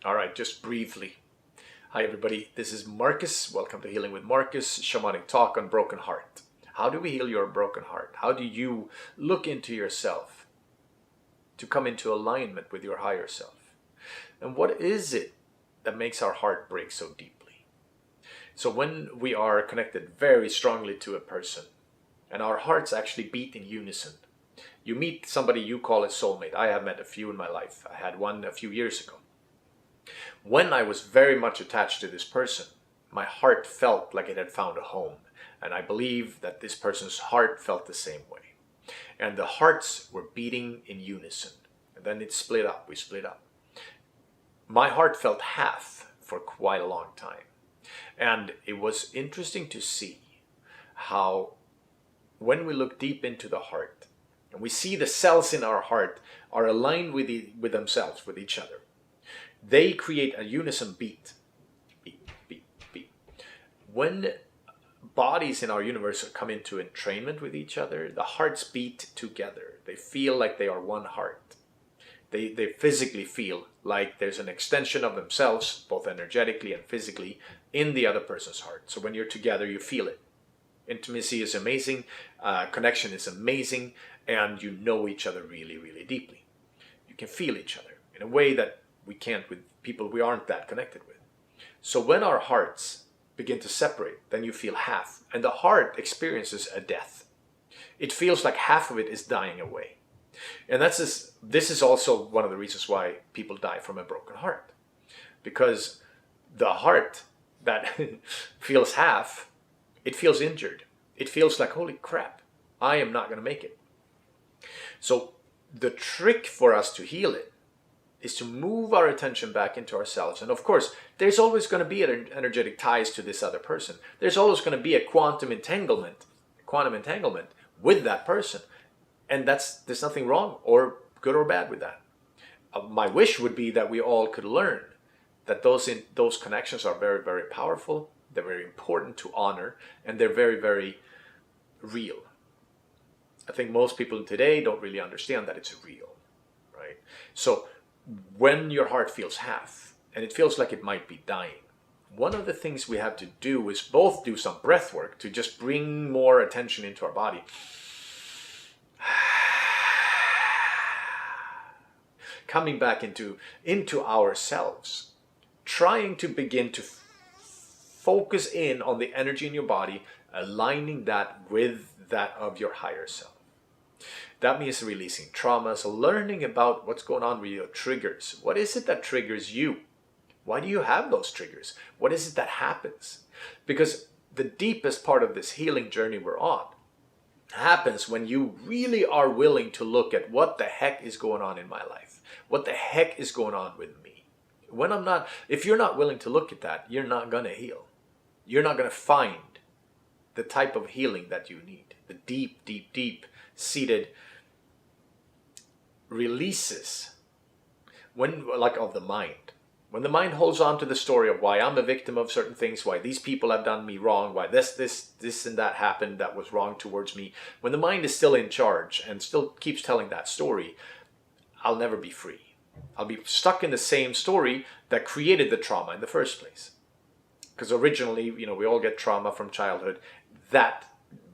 All right, just briefly. Hi, everybody. This is Marcus. Welcome to Healing with Marcus, Shamanic Talk on Broken Heart. How do we heal your broken heart? How do you look into yourself to come into alignment with your higher self? And what is it that makes our heart break so deeply? So when we are connected very strongly to a person, and our hearts actually beat in unison, you meet somebody you call a soulmate. I have met a few in my life. I had one a few years ago. When I was very much attached to this person, my heart felt like it had found a home. And I believe that this person's heart felt the same way. And the hearts were beating in unison. And then it split up. We split up. My heart felt half for quite a long time. And it was interesting to see how when we look deep into the heart, and we see the cells in our heart are aligned with themselves, with each other. They create a Unisom Beat. Beat, beat, beat. When bodies in our universe come into entrainment with each other, the hearts beat together. They feel like they are one heart. They physically feel like there's an extension of themselves, both energetically and physically, in the other person's heart. So when you're together, you feel it. Intimacy is amazing, connection is amazing, and you know each other really, really deeply. You can feel each other in a way that we can't with people we aren't that connected with. So when our hearts begin to separate, then you feel half, and the heart experiences a death. It feels like half of it is dying away. And this is also one of the reasons why people die from a broken heart. Because the heart that feels half, it feels injured. It feels like, holy crap, I am not going to make it. So the trick for us to heal it is to move our attention back into ourselves. And of course, there's always going to be energetic ties to this other person. There's always going to be a quantum entanglement with that person. And there's nothing wrong or good or bad with that. My wish would be that we all could learn that those connections are very, very powerful. They're very important to honor, and they're very, very real. I think most people today don't really understand that it's real, right? So when your heart feels half, and it feels like it might be dying, one of the things we have to do is both do some breath work to just bring more attention into our body. Coming back into ourselves, trying to begin to focus in on the energy in your body, aligning that with that of your higher self. That means releasing traumas, learning about what's going on with your triggers. What is it that triggers you? Why do you have those triggers? What is it that happens? Because the deepest part of this healing journey we're on happens when you really are willing to look at what the heck is going on in my life. What the heck is going on with me? If you're not willing to look at that, you're not going to heal. You're not going to find the type of healing that you need. The deep, deep, deep seated releases of the mind. When the mind holds on to the story of why I'm a victim of certain things, why these people have done me wrong, why this and that happened that was wrong towards me, when the mind is still in charge and still keeps telling that story, I'll never be free. I'll be stuck in the same story that created the trauma in the first place. Because originally, we all get trauma from childhood. That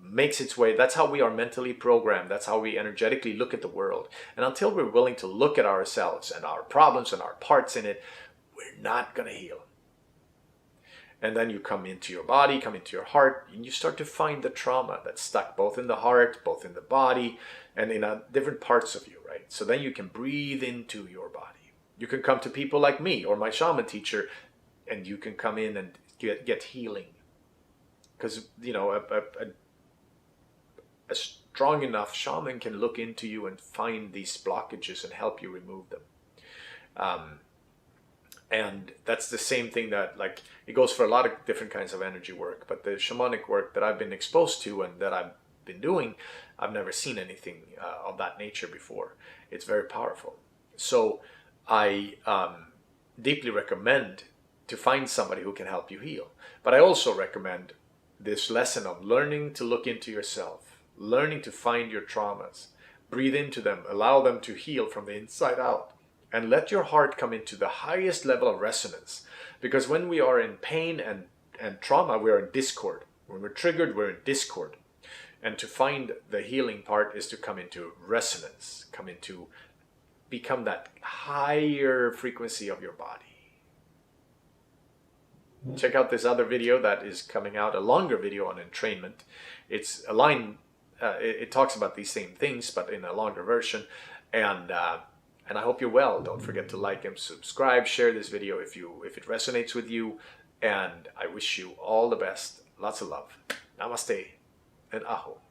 makes its way. That's how we are mentally programmed. That's how we energetically look at the world. And until we're willing to look at ourselves and our problems and our parts in it, we're not going to heal. And then you come into your body, come into your heart, and you start to find the trauma that's stuck both in the heart, both in the body, and in different parts of you, right? So then you can breathe into your body. You can come to people like me or my shaman teacher, and you can come in and get healing. Because, a strong enough shaman can look into you and find these blockages and help you remove them. And that's the same thing that, it goes for a lot of different kinds of energy work. But the shamanic work that I've been exposed to and that I've been doing, I've never seen anything of that nature before. It's very powerful. So I deeply recommend to find somebody who can help you heal. But I also recommend this lesson of learning to look into yourself, learning to find your traumas, breathe into them, allow them to heal from the inside out, and let your heart come into the highest level of resonance. Because when we are in pain and trauma, we are in discord. When we're triggered, we're in discord. And to find the healing part is to come into resonance, become that higher frequency of your body. Check out this other video that is coming out, a longer video on entrainment. It's a line, it talks about these same things, but in a longer version. And I hope you're well. Don't forget to like and subscribe, share this video if it resonates with you. And I wish you all the best. Lots of love. Namaste and aho.